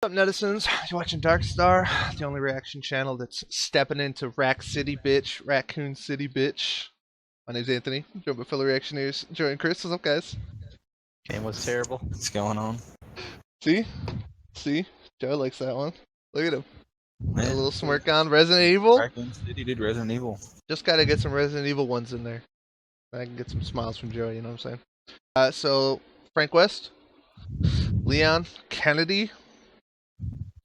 What's up, netizens? You're watching DarkStar, the only reaction channel that's stepping into Rack City, bitch. Raccoon City, bitch. My name's Anthony. Joined by fellow reactioneers, Joey and Chris. What's up, guys? Game was terrible. What's going on? See? Joe likes that one. Look at him. Got a Man, little smirk on. Resident Evil. Raccoon City did Resident Evil. Just gotta get some Resident Evil ones in there. I can get some smiles from Joey, you know what I'm saying? So, Frank West, Leon Kennedy.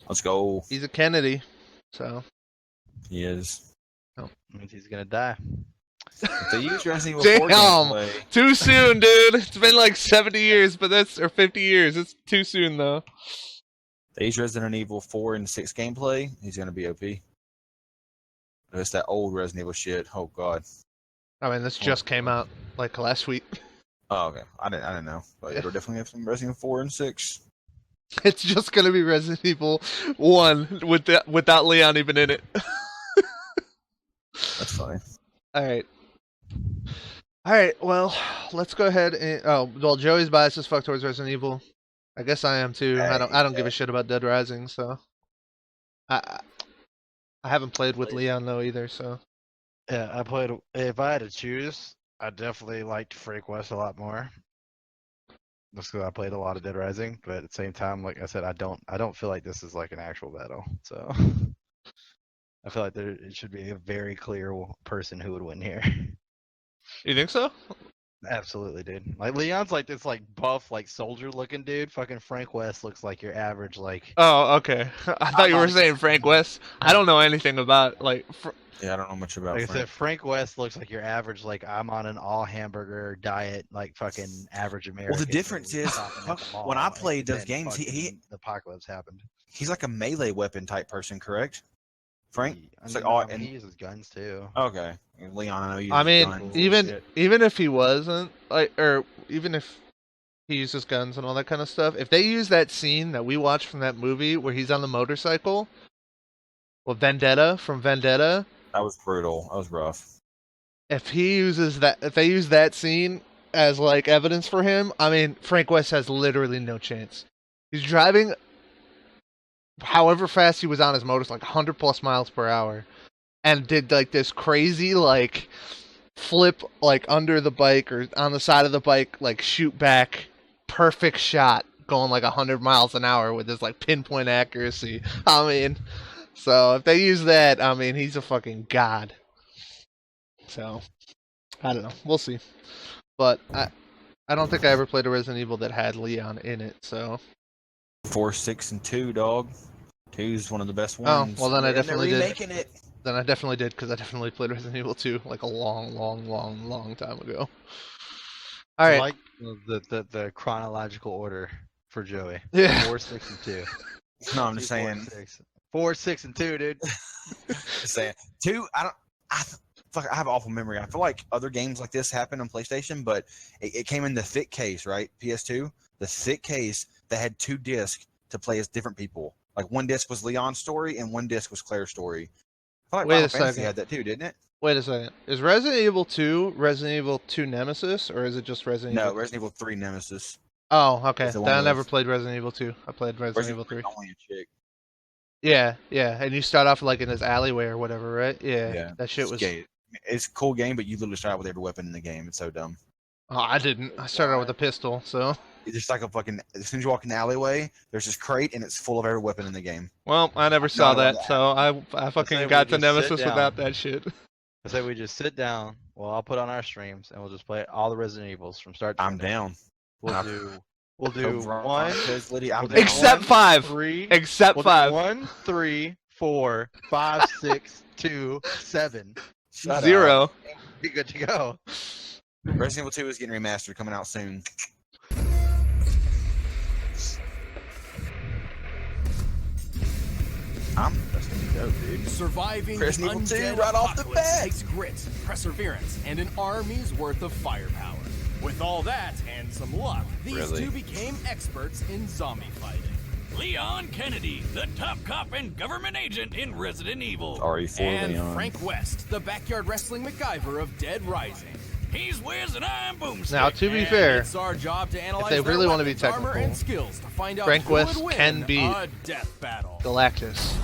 Let's go. He's a Kennedy, so. He is. Means he's gonna die. If they use Resident Evil 4 Damn! gameplay, Too soon, dude. It's been like 70 years, or 50 years. It's too soon, though. they use Resident Evil 4 and 6 gameplay, he's gonna be OP. If it's that old Resident Evil shit, oh god. I mean, this just came out like last week. Oh, okay. I didn't know. But Yeah. we'll definitely have some Resident Evil 4 and 6. It's just gonna be Resident Evil 1 without Leon even in it. That's fine. All right. Well, let's go ahead and well, Joey's biased as fuck towards Resident Evil. I guess I am too. I don't give a shit about Dead Rising, so I haven't played with Leon though either. So Yeah, I played. If I had to choose, I definitely liked Frank West a lot more. Just because I played a lot of Dead Rising, but at the same time, like I said, I don't feel like this is like an actual battle. So I feel like it should be a very clear person who would win here. you think so? Absolutely, dude. Like Leon's like this like buff, like soldier looking dude. Fucking Frank West looks like your average like. Oh, okay. I thought you were saying Frank West. I don't know anything about like. Yeah, I don't know much about Like I Frank. said, Frank West looks like your average, like I'm on an all hamburger diet, like fucking average American. Well, the difference is, when I played those games, the apocalypse happened. he's like a melee weapon type person, correct? Frank? It's like, I mean, he uses guns too. Okay. Leon, I know you I mean, guns. even if he wasn't like, or even if he uses guns and all that kind of stuff, if they use that scene that we watched from that movie where he's on the motorcycle, well, Vendetta from Vendetta. That was brutal. That was rough. If they use that scene as like evidence for him, I mean, Frank West has literally no chance. He's driving however fast he was on his motorcycle, like 100 plus miles per hour, and did like this crazy like flip like under the bike or on the side of the bike, like shoot back, perfect shot, going like 100 miles an hour with this like pinpoint accuracy. I mean, so if they use that, I mean, he's a fucking god. So I don't know. We'll see. But I don't think I ever played a Resident Evil that had Leon in it. So 4, 6, and 2, dog. 2's one of the best ones. well then I And they're definitely did. remaking it. Then I definitely did, because I definitely played Resident Evil 2 like a long time ago. All right. Like the chronological order for Joey. Yeah. 4, 6, and 2. No, I'm just saying. 4, 6, and 2, dude. Just saying. 2, I have awful memory. I feel like other games like this happened on PlayStation, but it came in the thick case, right? PS2, the thick case that had 2 discs to play as different people. Like one disc was Leon's story and one disc was Claire's story. I feel like Wait Final a Fantasy second. had that too, didn't it? Wait a second. Is Resident Evil 2 Resident Evil 2 Nemesis, or is it just Resident No, Evil? Resident Evil 3 Nemesis. Oh, okay. It's the Then one I with- never played Resident Evil 2. I played Resident Evil 3. Only a chick. Yeah. And you start off like in this alleyway or whatever, right? Yeah. That shit It's was. gay. It's a cool game, but you literally start out with every weapon in the game. It's so dumb. Oh, I didn't. I started out with a pistol, so. It's just like a fucking. As soon as you walk in the alleyway, there's this crate and it's full of every weapon in the game. Well, I never saw Not that, so I say fucking we got to just sit Nemesis down. without that shit. I say we just sit down. Well, I'll put on our streams and we'll just play all the Resident Evils from start to I'm finish. down. We'll do one, Because Liddy, I'm We'll do down. Except one, 5. 3, Except we'll do 5. 1, 3, 4, 5, 6, 2, 7. Shut up. 0. Be good to go. Resident Evil 2 is getting remastered, coming out soon. That's gonna be dope, dude. Surviving Resident Evil 2 undead right off the apocalypse bat. takes grit, perseverance, and an army's worth of firepower. With all that and some luck, these Really? two became experts in zombie fighting. Leon Kennedy, the top cop and government agent in Resident Evil. RE4 And Leon. Frank West, the backyard wrestling MacGyver of Dead Rising. He's Wiz and I'm Boomstick. Now, to be And fair, it's our job to analyze they their really want to be weapons, armor, technical, and skills to find out Frank who West would win can beat a death battle. Galactus.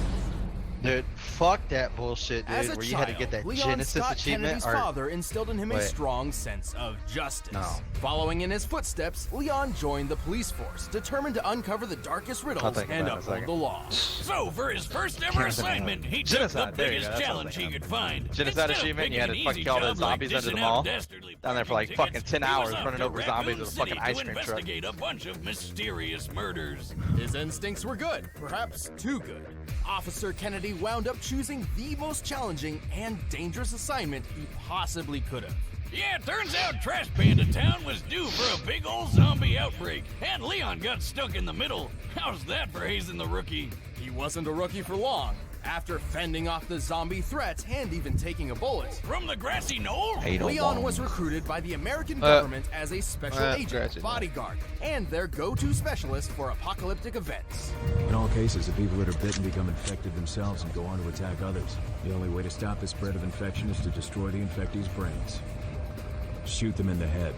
Dude, fuck that bullshit, As dude, a where you child, had to get that Leon Genesis Scott achievement. Kennedy's Or, father instilled in him a Wait. strong sense of justice. No. Following in his footsteps, Leon joined the police force, determined to uncover the darkest riddles think and about it a uphold second. the law. So, for his first ever assignment, he took the Genocide, there you biggest go, that's challenge something. he could find. Genocide Instead of achievement, you picking had an to fucking easy kill all the job like zombies under the dishing mall. out dastardly Down there for like parking fucking tickets, 10 he was hours off running to over zombies Raccoon with a fucking City ice to cream truck. investigate a bunch of mysterious murders. His instincts were good, perhaps too good. Officer Kennedy wound up choosing the most challenging and dangerous assignment he possibly could have. Yeah, turns out Trash Panda Town was due for a big old zombie outbreak, and Leon got stuck in the middle. How's that for hazing the rookie? He wasn't a rookie for long. After fending off the zombie threats and even taking a bullet, From the grassy knoll? Hey, don't Leon bomb. was recruited by the American government as a special agent, gotcha. bodyguard, and their go-to specialist for apocalyptic events. In all cases, the people that are bitten become infected themselves and go on to attack others. The only way to stop the spread of infection is to destroy the infectee's brains. Shoot them in the head.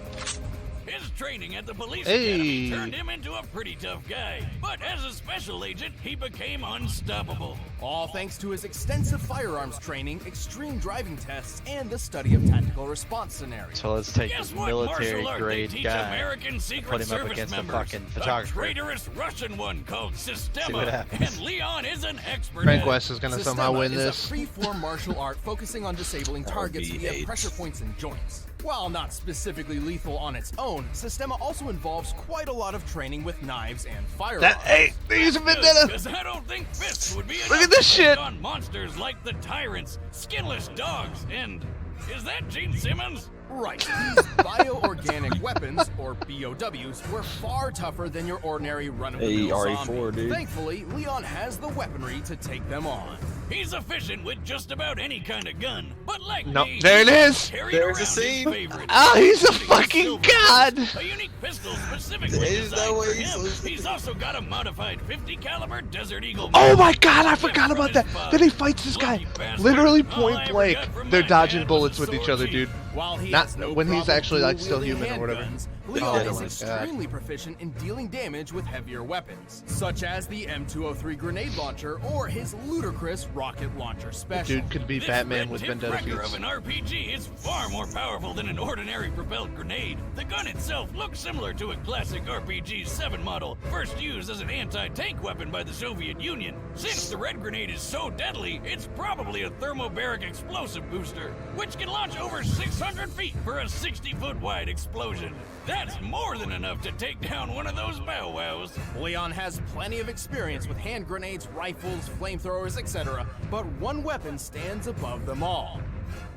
His training at the police Hey. academy turned him into a pretty tough guy. But as a special agent, he became unstoppable. All thanks to his extensive firearms training, extreme driving tests, and the study of tactical response scenarios. So let's take Guess this what military martial art they grade teach guy. American Secret put him up Service against a members? fucking A photographer. traitorous Russian one called See what Systema. happens. And Leon is an expert Frank at it. West is going to somehow Systema win is this. a free-form martial art focusing on disabling targets via RB8. pressure points and joints. While not specifically lethal on its own, Systema also involves quite a lot of training with knives and firearms. That, hey, these have been done. Because I don't think fists would be enough Look at this to take shit. on monsters like the tyrants, skinless dogs, and is that Gene Simmons? Right, these bioorganic weapons, or BOWs, were far tougher than your ordinary run-of-the-mill Hey, RE4, zombie. dude. Thankfully, Leon has the weaponry to take them on. He's efficient with just about any kind of gun, but like No, me, there it is. carried There's around a his scene. favorites, Oh, he's a including fucking silver god. bullets, A unique pistol specifically There's designed no for way him. he's- He's also got a modified 50 caliber Desert Eagle. Oh my god, I gift forgot from about his that. father. Then he fights this guy. Lucky bastard. Literally All I point ever blank. got from They're my dodging dad bullets was with a each sword other, cheat. dude. While he Not has no when he's problem actually, like, still dual-wielding human or whatever. handguns, Oh Leon is my extremely proficient in dealing damage with heavier weapons, such as the M203 grenade launcher or his ludicrous rocket launcher special. Dude could be This Batman red with tip vendetta cracker of feats. an RPG is far more powerful than an ordinary propelled grenade. The gun itself looks similar to a classic RPG-7 model, first used as an anti-tank weapon by the Soviet Union. Since the red grenade is so deadly, it's probably a thermobaric explosive booster, which can launch over 600 feet for a 60-foot wide explosion. That's more than enough to take down one of those bow wows. Leon has plenty of experience with hand grenades, rifles, flamethrowers, etc., but one weapon stands above them all: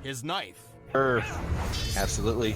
his knife. Absolutely.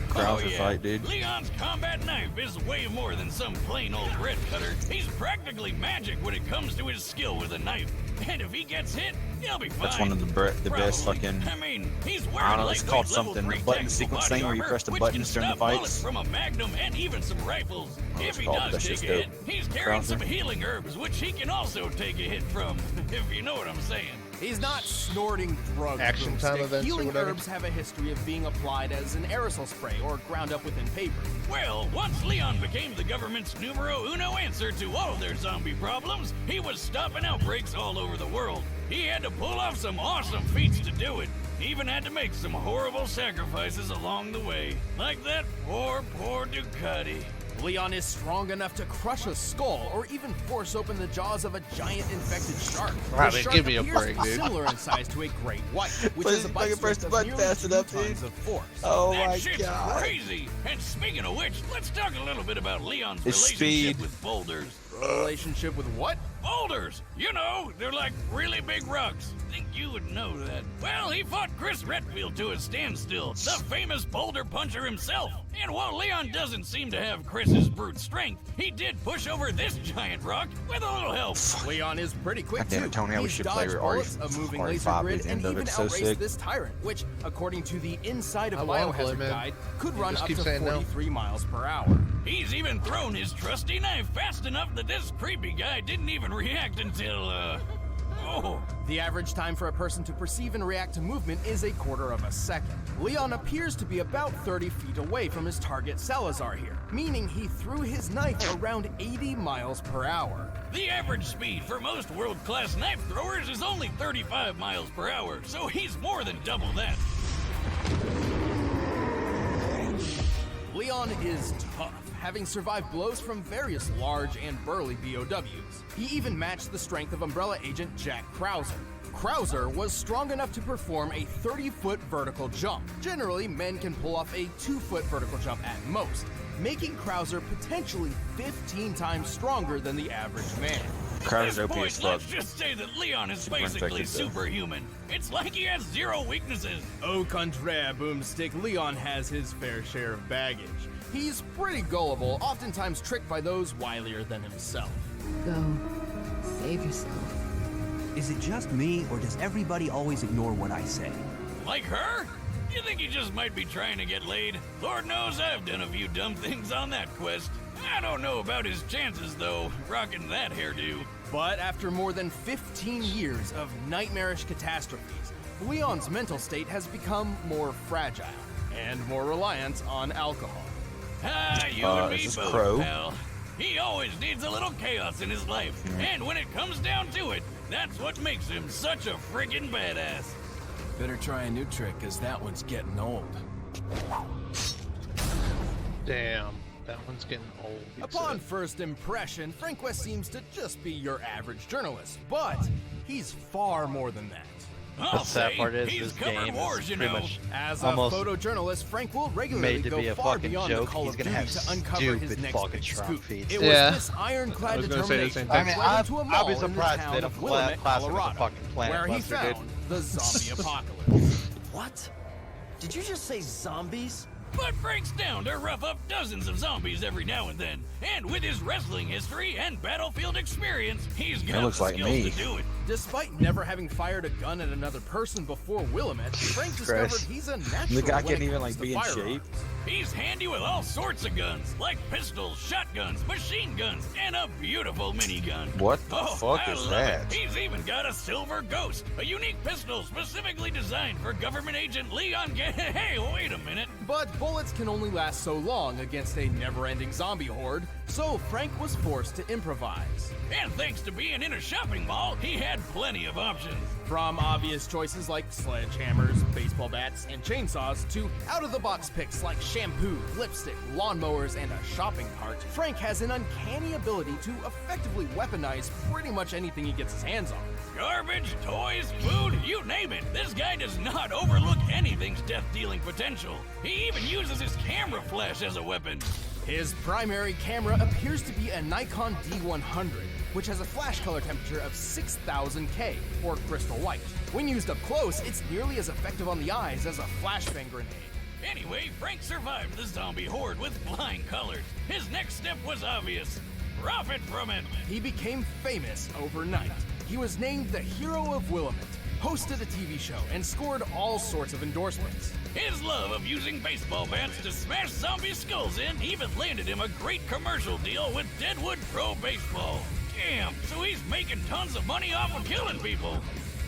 Ground for Oh, yeah. fight, dude. Leon's combat knife is way more than some plain old bread cutter. He's practically magic when it comes to his skill with a knife. And if he gets hit, he'll be fine. That's one of the best Probably. fucking. I mean, he's wearing I don't know, it's lightweight called level something, 3 the button tactical sequence body thing where you armor, press the which buttons can during the stop bullets fights. from a magnum and even some rifles. If it's he called, does that take shit's a hit, dope. he's carrying Ground some for- healing herbs, which he can also take a hit from, if you know what I'm saying. He's not snorting drugs. Action time Boomstick. events or Healing whatever. herbs have a history of being applied as an aerosol spray or ground up within paper. Well, once Leon became the government's numero uno answer to all their zombie problems, he was stopping outbreaks all over the world. He had to pull off some awesome feats to do it. He even had to make some horrible sacrifices along the way. Like that poor Ducati. Leon is strong enough to crush a skull or even force open the jaws of a giant infected shark. Wow, The man, shark give me a appears break, to be dude. similar in size to a great white, which Please is a fucking bite press strength the of button nearly fast 2 enough, dude. tons of force. Oh That my shit's god. crazy. And speaking of which, let's talk a little bit about Leon's His relationship speed. with boulders. Relationship with what? Boulders! You know, they're like really big rocks. Think you would know that. Well, he fought Chris Redfield to a standstill, the famous boulder puncher himself. And while Leon doesn't seem to have Chris's brute strength, he did push over this giant rock with a little help. Leon is pretty quick God damn too. it, Tony, I He's wish you'd play dodged RE bullets, a moving laser RE5 grid, at the and end of even it. So outraced sick. this tyrant, which, according to the Inside of I wanna play, Biohazard man. Guide, could You run just up keep to saying no. 43 miles per hour. He's even thrown his trusty knife fast enough that this creepy guy didn't even react until, Oh, The average time for a person to perceive and react to movement is 1/4 of a second. Leon appears to be about 30 feet away from his target Salazar here, meaning he threw his knife around 80 miles per hour. the average speed for most world-class knife throwers is only 35 miles per hour, so he's more than double that. Leon is tough, having survived blows from various large and burly BOWs. He even matched the strength of Umbrella agent Jack Krauser. Krauser was strong enough to perform a 30-foot vertical jump. Generally, men can pull off a 2-foot vertical jump at most, making Krauser potentially 15 times stronger than the average man. At Crowder's this OP point, as fuck. let's just say that Leon is Super basically infected, though. superhuman. It's like he has 0 weaknesses. Au contraire, Boomstick, Leon has his fair share of baggage. He's pretty gullible, oftentimes tricked by those wilier than himself. Go. Save yourself. Is it just me, or does everybody always ignore what I say? Like her? You think he just might be trying to get laid? Lord knows I've done a few dumb things on that quest. I don't know about his chances, though, rocking that hairdo. But after more than 15 years of nightmarish catastrophes, Leon's mental state has become more fragile and more reliant on alcohol. Ah, you and is me this both, Crow? pal. He always needs a little chaos in his life, and when it comes down to it, that's what makes him such a friggin' badass. Better try a new trick, cause that one's getting old. Damn, that one's getting old. Upon first impression, Frank West seems to just be your average journalist, but he's far more than that. I'll The sad say, part is he's this covered game wars, is you pretty know. much As a almost photojournalist, Frank will regularly made to go be a far fucking beyond joke. the Call He's of gonna Duty have to uncover his stupid next fucking big Trump scoop. feeds. It Yeah. was this I ironclad was gonna say the determination same that thing. I mean, led him to a mall I'd be in the surprised if town they of don't Willamette, class it as a Colorado, fucking Planet where he Buster, dude. found the zombie apocalypse. What? Did you just say zombies? But Frank's down to rough up dozens of zombies every now and then. And with his wrestling history and battlefield experience, he's got looks the like skills me. to do it. Despite never having fired a gun at another person before Willamette, Frank discovered Christ. he's a natural The guy when can't it even, comes like, to be in firearms. shape. He's handy with all sorts of guns, like pistols, shotguns, machine guns, and a beautiful minigun. What the Oh, fuck I is love that? it. He's even got a Silver Ghost, a unique pistol specifically designed for government agent Leon Hey, wait a minute. But bullets can only last so long against a never-ending zombie horde, so Frank was forced to improvise. And thanks to being in a shopping mall, he had plenty of options. From obvious choices like sledgehammers, baseball bats, and chainsaws to out-of-the-box picks like shampoo, lipstick, lawnmowers, and a shopping cart, Frank has an uncanny ability to effectively weaponize pretty much anything he gets his hands on. Garbage, toys, food, you name it. This guy does not overlook anything's death-dealing potential. He even uses his camera flash as a weapon. His primary camera appears to be a Nikon D100, which has a flash color temperature of 6000K, or crystal white. When used up close, it's nearly as effective on the eyes as a flashbang grenade. Anyway, Frank survived the zombie horde with flying colors. His next step was obvious. Profit from it. He became famous overnight. He was named the Hero of Willamette, hosted a TV show, and scored all sorts of endorsements. His love of using baseball bats to smash zombie skulls in even landed him a great commercial deal with Deadwood Pro Baseball. Damn, so he's making tons of money off of killing people.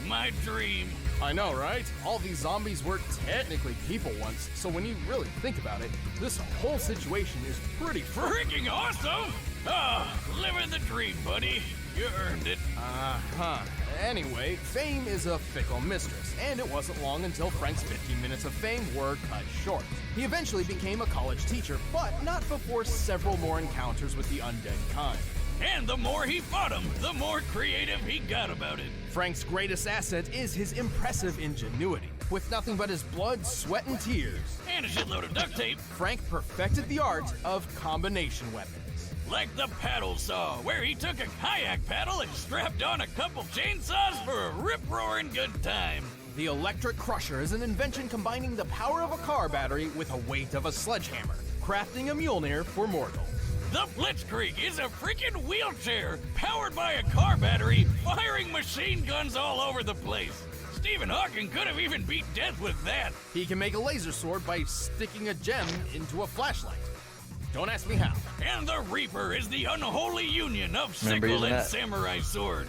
My dream. I know, right? All these zombies were technically people once, so when you really think about it, this whole situation is pretty Freaking awesome! Ah, living the dream, buddy. You earned it. Uh-huh. Anyway, fame is a fickle mistress, and it wasn't long until Frank's 15 minutes of fame were cut short. He eventually became a college teacher, but not before several more encounters with the undead kind. And the more he fought him, the more creative he got about it. Frank's greatest asset is his impressive ingenuity. With nothing but his blood, sweat, and tears, And a shitload of duct tape, Frank perfected the art of combination weapons. like the paddle saw, where he took a kayak paddle and strapped on a couple chainsaws for a rip-roaring good time. The electric crusher is an invention combining the power of a car battery with the weight of a sledgehammer, crafting a Mjolnir for mortals. The Blitzkrieg is a freaking wheelchair powered by a car battery, firing machine guns all over the place. Stephen Hawking could have even beat death with that. He can make a laser sword by sticking a gem into a flashlight. Don't ask me how. And the Reaper is the unholy union of Remember sickle using and that? samurai sword.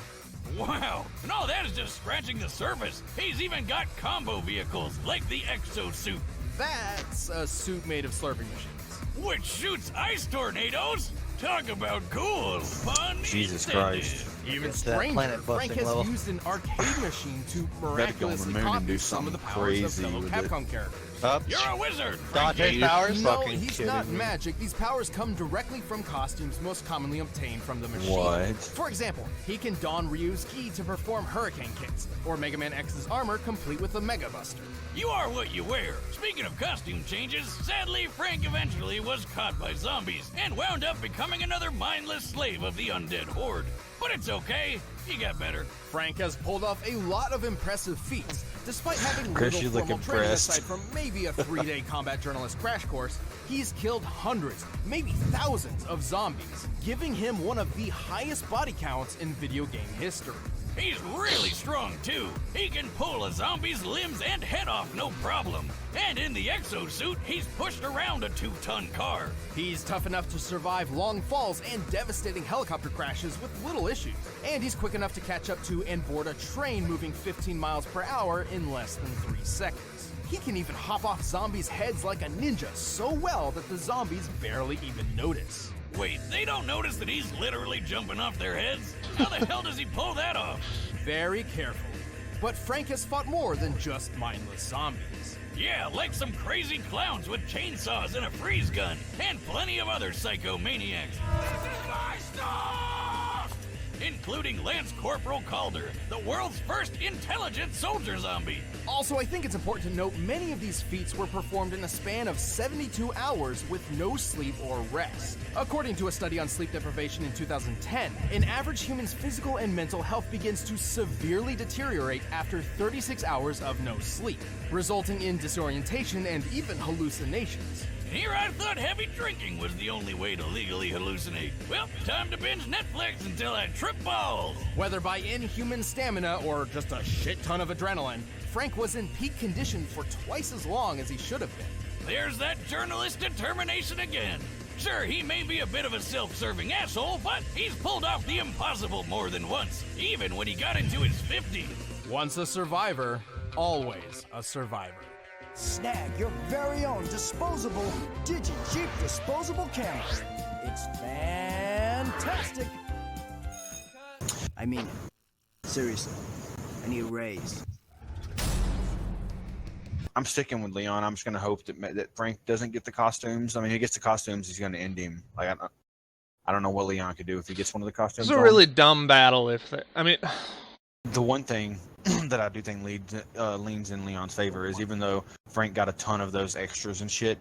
Wow, and all that is just scratching the surface. He's even got combo vehicles, like the exosuit, That's a suit made of slurping machines. which shoots ice tornadoes. Talk about cool, fun. Jesus intended. Christ. Even It's that stranger, planet Frank busting has level. used an arcade machine to miraculously moon and copy do some of the something powers of crazy fellow with Capcom characters. You're a wizard, Dante's Frankie. powers? No, fucking he's kidding not me. magic. These powers come directly from costumes most commonly obtained from the machine. What? For example, he can don Ryu's ki to perform hurricane kicks, or Mega Man X's armor complete with the Mega Buster. You are what you wear. Speaking of costume changes, sadly, Frank eventually was caught by zombies and wound up becoming another mindless slave of the undead horde. But it's okay, he got better. Frank has pulled off a lot of impressive feats. Despite having Chris, little you look formal training impressed. aside from maybe a 3-day combat journalist crash course, he's killed hundreds, maybe thousands of zombies, giving him one of the highest body counts in video game history. He's really strong too. He can pull a zombie's limbs and head off no problem. And in the exosuit, he's pushed around a 2-ton car. He's tough enough to survive long falls and devastating helicopter crashes with little issues. And he's quick enough to catch up to and board a train moving 15 miles per hour in less than 3 seconds. He can even hop off zombies' heads like a ninja so well that the zombies barely even notice. Wait, they don't notice that he's literally jumping off their heads? How the hell does he pull that off? Very carefully. But Frank has fought more than just mindless zombies. Yeah, like some crazy clowns with chainsaws and a freeze gun, and plenty of other psychomaniacs. This is my stuff! Including Lance Corporal Calder, the world's first intelligent soldier zombie. Also, I think it's important to note many of these feats were performed in a span of 72 hours with no sleep or rest. According to a study on sleep deprivation in 2010, an average human's physical and mental health begins to severely deteriorate after 36 hours of no sleep, resulting in disorientation and even hallucinations. Here I thought heavy drinking was the only way to legally hallucinate. Well, time to binge Netflix until I trip balls. Whether by inhuman stamina or just a shit ton of adrenaline, Frank was in peak condition for twice as long as he should have been. There's that journalist determination again. Sure, he may be a bit of a self-serving asshole, but he's pulled off the impossible more than once, even when he got into his 50s. Once a survivor, always a survivor. Snag your very own disposable Digi-Jeep disposable camera. It's fantastic. I mean it. Seriously. I need a raise. I'm sticking with Leon. I'm just gonna hope that Frank doesn't get the costumes. I mean, if he gets the costumes, he's gonna end him. Like I don't know what Leon could do if he gets one of the costumes. It's a on. really dumb battle. The one thing that I do think leans in Leon's favor is even though Frank got a ton of those extras and shit,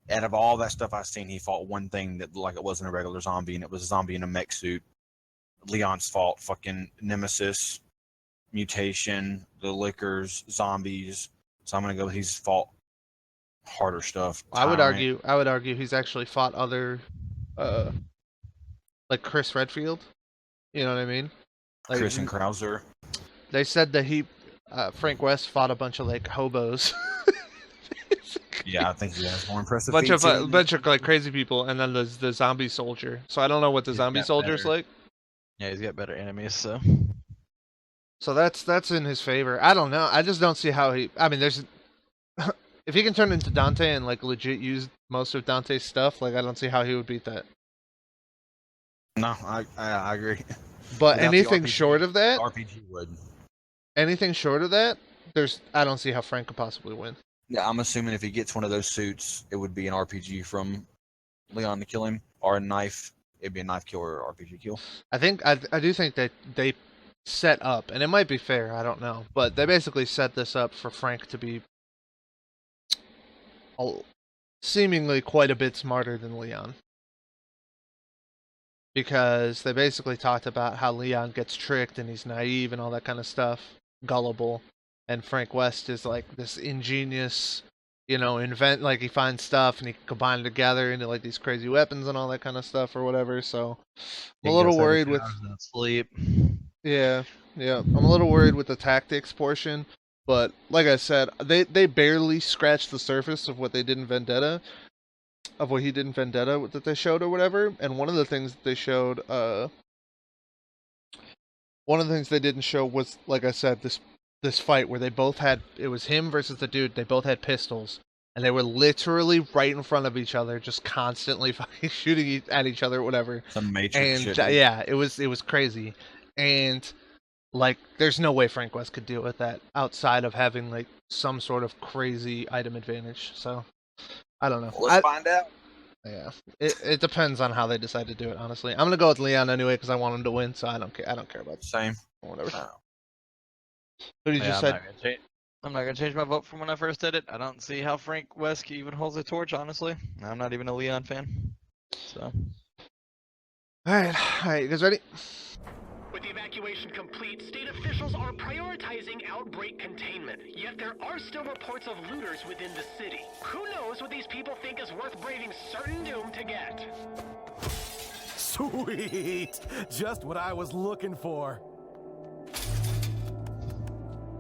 out of all that stuff I've seen, he fought one thing that like it wasn't a regular zombie, and it was a zombie in a mech suit. Leon's fought fucking Nemesis, Mutation, the Lickers, zombies. So I'm gonna go. He's fought harder stuff. I would Tyrant. argue he's actually fought other, like Chris Redfield. You know what I mean? Like, Chris and Krauser. They said that Frank West fought a bunch of like hobos, Yeah, I think he has more impressive. bunch feats of than- like crazy people, and then there's the zombie soldier. So I don't know what the He's zombie got soldier's better. like. Yeah, he's got better enemies, so. So that's in his favor. I don't know. I just don't see how he. I mean, there's if he can turn into Dante and like legit use most of Dante's stuff, like I don't see how he would beat that. No, I agree. But Without the anything RPG short of that, RPG would. anything short of that, I don't see how Frank could possibly win. Yeah, I'm assuming if he gets one of those suits, it would be an RPG from Leon to kill him, or a knife. It'd be a knife kill or RPG kill. I do think that they set up, and it might be fair, I don't know, but they basically set this up for Frank to be seemingly quite a bit smarter than Leon. Because they basically talked about how Leon gets tricked and he's naive and all that kind of stuff, gullible, and Frank West is like this ingenious, invent, like he finds stuff and he can combine it together into like these crazy weapons and all that kind of stuff or whatever. So I'm a little worried with sleep. yeah, I'm a little worried with the tactics portion, but like I said, they barely scratched the surface of what they did in Vendetta. Of what he did in Vendetta that they showed or whatever, and one of the things that they showed one of the things they didn't show was, like I said, this fight where they both had, it was him versus the dude. They both had pistols, and they were literally right in front of each other, just constantly fucking shooting at each other, or whatever. Some Matrix And shit. dude. yeah, it was crazy, and like there's no way Frank West could deal with that outside of having like some sort of crazy item advantage. So I don't know. Let's find out. Yeah, it depends on how they decide to do it. Honestly, I'm gonna go with Leon anyway because I want him to win. So I don't care. I don't care about Same. whatever. No. Who did you Yeah, say? I'm not gonna change my vote from when I first did it. I don't see how Frank West even holds a torch, honestly. I'm not even a Leon fan. So. All right, you guys ready? With the evacuation complete, state officials are prioritizing outbreak containment. Yet there are still reports of looters within the city. Who knows what these people think is worth braving certain doom to get? Sweet! Just what I was looking for.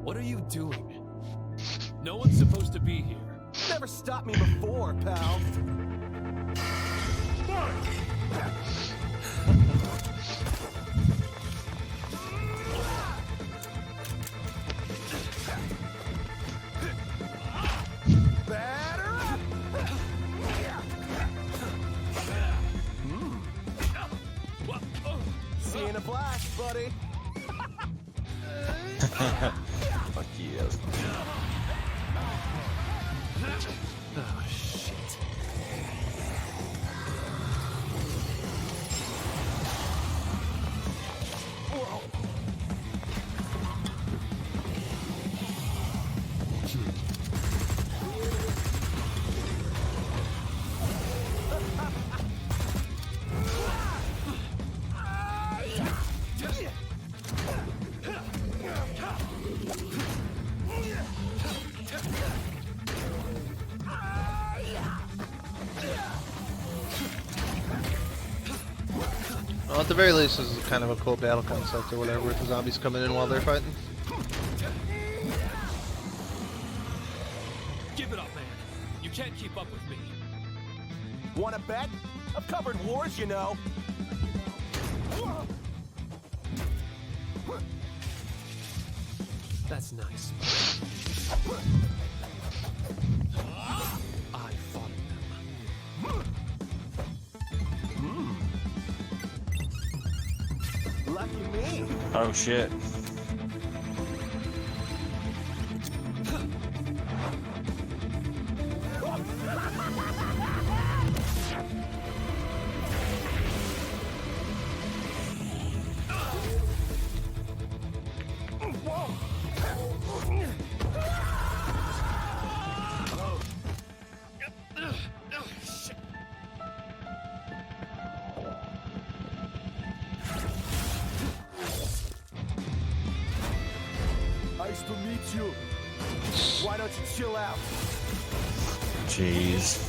What are you doing? No one's supposed to be here. Never stopped me before, pal. Batter up! See you in a flash, buddy. Fuck yes. Oh, shit. Whoa. Well, at the very least, this is kind of a cool battle concept or whatever, with the zombies coming in while they're fighting. Give it up, man. You can't keep up with me. Wanna bet? I've covered wars, you know. That's nice. I fought them. Lucky me. Oh shit. Nice to meet you. Why don't you chill out? Jeez.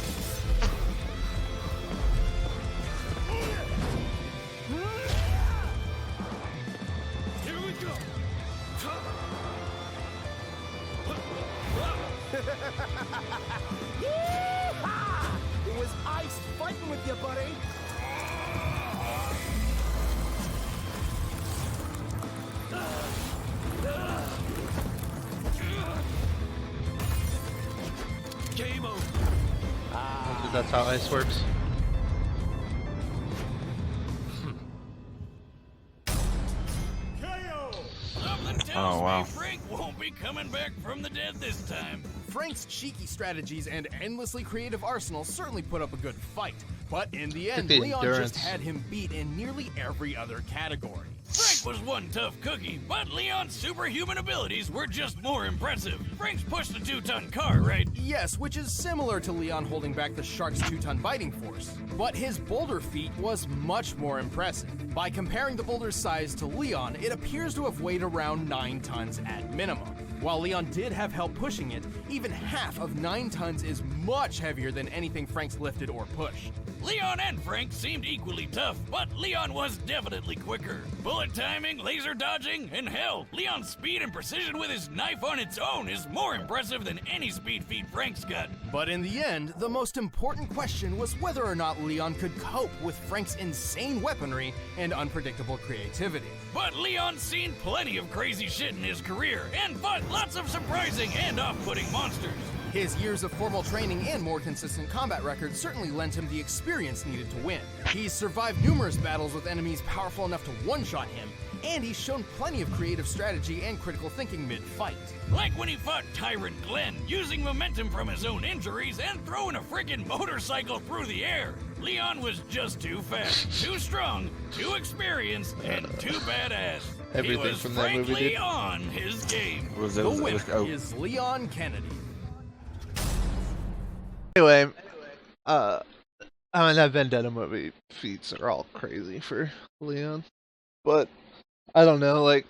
Here we go. Yeehaw! It was ice fighting with you, buddy. Game over. Because that's how ice works. Something tells Oh, wow. me Frank won't be coming back from the dead this time. Frank's cheeky strategies and endlessly creative arsenal certainly put up a good fight, but in the end, the Leon endurance. just had him beat in nearly every other category. Frank was one tough cookie, but Leon's superhuman abilities were just more impressive. Frank's pushed a 2-ton car, right? Yes, which is similar to Leon holding back the shark's 2-ton biting force. But his boulder feat was much more impressive. By comparing the boulder's size to Leon, it appears to have weighed around 9 tons at minimum. While Leon did have help pushing it, even half of 9 tons is much heavier than anything Frank's lifted or pushed. Leon and Frank seemed equally tough, but Leon was definitely quicker. Bullet timing, laser dodging, and hell, Leon's speed and precision with his knife on its own is more impressive than any speed feat Frank's got. But in the end, the most important question was whether or not Leon could cope with Frank's insane weaponry and unpredictable creativity. But Leon's seen plenty of crazy shit in his career and fought lots of surprising and off-putting monsters. His years of formal training and more consistent combat record certainly lent him the experience needed to win. He's survived numerous battles with enemies powerful enough to one-shot him, and he's shown plenty of creative strategy and critical thinking mid-fight. Like when he fought Tyrant Glenn, using momentum from his own injuries and throwing a friggin' motorcycle through the air. Leon was just too fast, too strong, too experienced, and too badass. Everything he was from that movie, frankly dude. on his game. The winner is Leon Kennedy. Anyway, I mean, that Vendetta movie feats are all crazy for Leon. But, I don't know, like...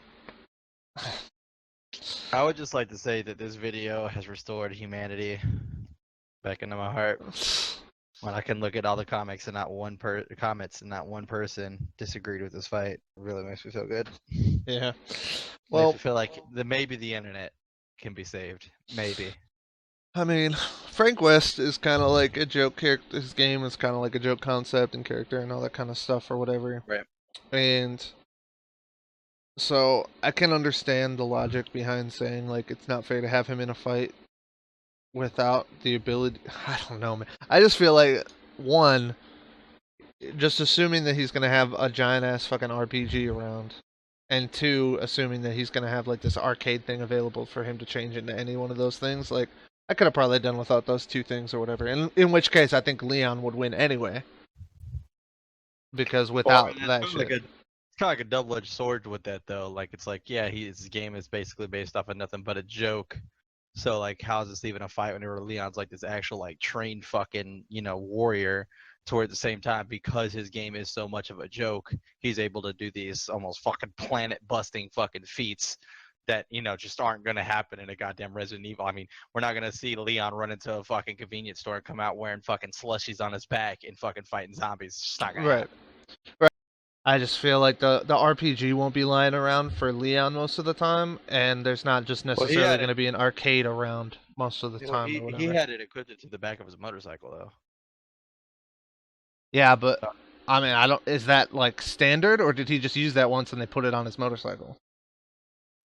I would just like to say that this video has restored humanity back into my heart. When I can look at all the comics and not one person disagreed with this fight, it really makes me feel good. Yeah. Well, makes me feel like maybe the internet can be saved. Maybe. I mean, Frank West is kind of like a joke character. His game is kind of like a joke concept and character and all that kind of stuff or whatever. Right. And so I can understand the logic behind saying, like, it's not fair to have him in a fight without the ability. I don't know, man. I just feel like, one, just assuming that he's going to have a giant-ass fucking RPG around, and two, assuming that he's going to have, like, this arcade thing available for him to change into any one of those things, like, I could have probably done without those two things or whatever. And in which case, I think Leon would win anyway. Because without that shit. It's kind of like a double-edged sword with that, though. Like, it's like, yeah, his game is basically based off of nothing but a joke. So, like, how is this even a fight whenever Leon's, like, this actual, like, trained fucking, warrior? Toward the same time, because his game is so much of a joke, he's able to do these almost fucking planet-busting fucking feats that, just aren't going to happen in a goddamn Resident Evil. I mean, we're not going to see Leon run into a fucking convenience store and come out wearing fucking slushies on his back and fucking fighting zombies. It's just not going to happen. Right. I just feel like the RPG won't be lying around for Leon most of the time, and there's not just necessarily going to be an arcade around most of the time. Or whatever. He had it equipped to the back of his motorcycle, though. Yeah, but, I mean, is that, like, standard, or did he just use that once and they put it on his motorcycle?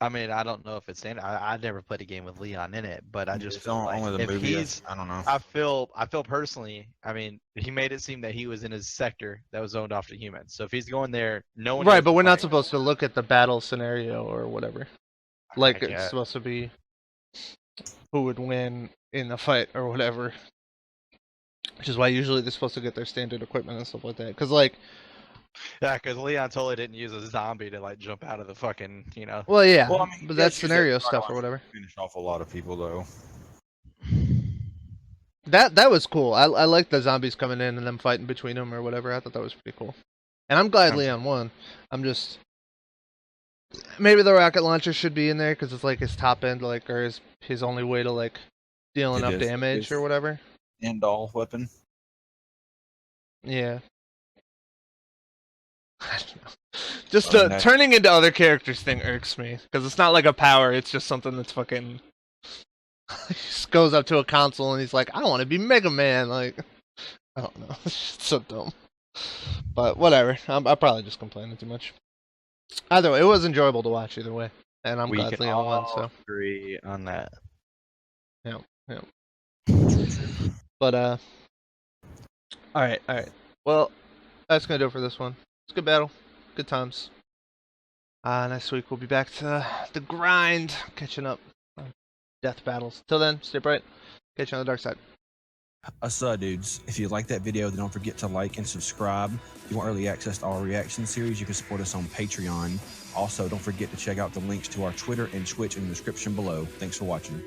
I mean, I don't know if it's standard. I never played a game with Leon in it, but I just feel like only the if movie. he's, I don't know. I feel personally. I mean, he made it seem that he was in his sector that was zoned off to humans. So if he's going there, no one. Right, but we're not supposed to look at the battle scenario or whatever. Like it's supposed to be who would win in the fight or whatever. Which is why usually they're supposed to get their standard equipment and stuff like that. Because like. Yeah, because Leon totally didn't use a zombie to like jump out of the fucking, Well, yeah, Well, I mean, but that's scenario stuff or whatever. Finish off a lot of people though. That was cool. I liked the zombies coming in and them fighting between them or whatever. I thought that was pretty cool. And I'm glad Leon won. I'm just maybe the rocket launcher should be in there because it's like his top end, like or his only way to like deal enough damage or whatever. End all weapon. Yeah. I don't know. Just turning into other characters thing irks me because it's not like a power. It's just something that's fucking. He just goes up to a console and he's like, "I want to be Mega Man." Like, I don't know. It's just so dumb. But whatever. I'm probably just complaining too much. Either way, it was enjoyable to watch either way, and I'm glad Leon won. So agree on that. Yeah. But all right. Well, that's gonna do it for this one. It's a good battle, good times. Next week we'll be back to the grind, catching up on death battles. Till then, stay bright. Catch you on the dark side. Dudes. If you like that video, then don't forget to like and subscribe. If you want early access to our reaction series, you can support us on Patreon. Also, don't forget to check out the links to our Twitter and Twitch in the description below. Thanks for watching.